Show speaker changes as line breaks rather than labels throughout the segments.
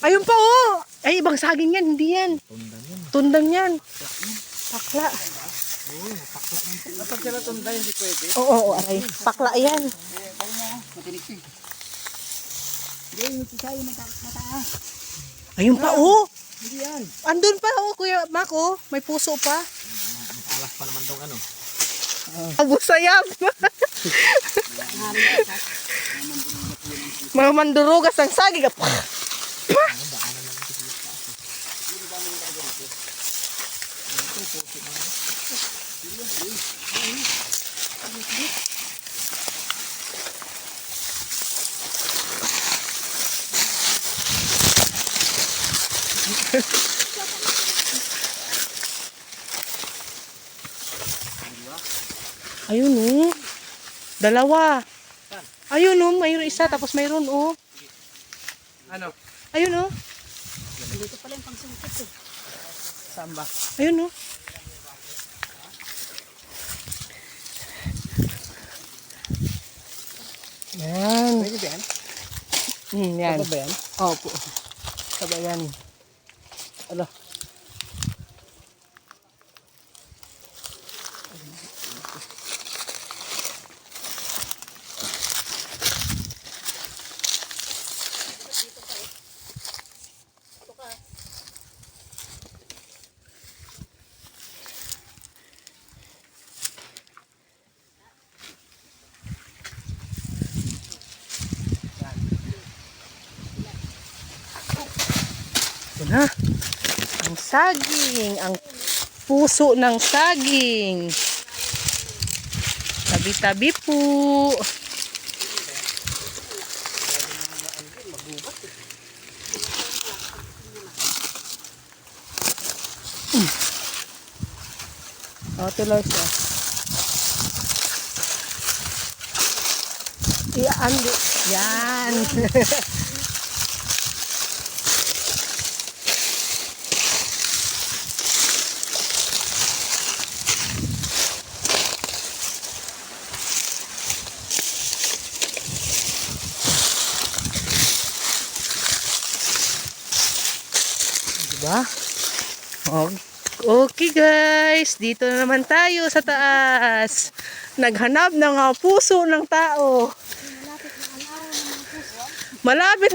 Ayun pa oh. Ay, ibang saging yan. Hindi yan. Tundang yan. Pakla.
Kapag sila tunda, hindi pwede.
Oo, aray. Pakla yan.
Matinik siya. Hindi, yung sisayo mataas.
Ayun pa oh.
Hindi yan.
Andun pa oh, Kuya Mac oh. May puso pa.
Alas pa naman tong ano.
Abusayab. Mga mandurugas ang saging. Ayun oh. Dalawa. Ayun oh, mayroon isa tapos mayroon oh.
Ano?
Ayun oh.
Dito pala yung pangsungkit eh.
Saan ba?
Ayun oh. Yan.
Pwede ba yan?
Yan.
Ano ba yan?
Opo. Sabayan.
Ala.
Ito na. Ang saging. Ang puso ng saging. Tabi-tabi po. Oh, tuloy siya. Yan. Diba? Okay guys, dito na naman tayo sa taas. Naghanap ng puso ng tao. Malapit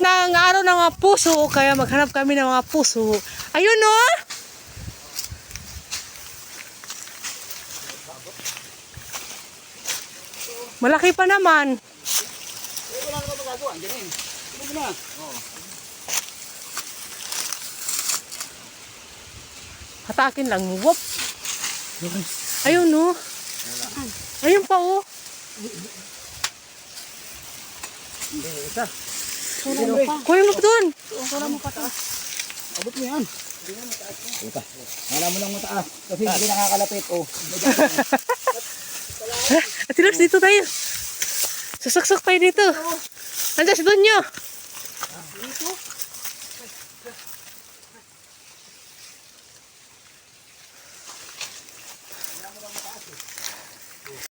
na ang araw ng mga puso, kaya maghanap kami ng mga puso. Ayun oh! Malaki pa naman.
Wala ka ba magagawa? Andiyan eh. Ano mo na? Oo.
Hatakin lang. Whoop. Ayun oh. Ayun pa oh.
Isa.
Kuya mo doon.
Wala mo pataas.
Abot mo yan. Ika. Hala mo lang mataas. Kasi hindi nakakalapit. Oh.
Ate Lars, dito tayo. Susok-sok tayo dito. Andiyan si Donyo.
Dito.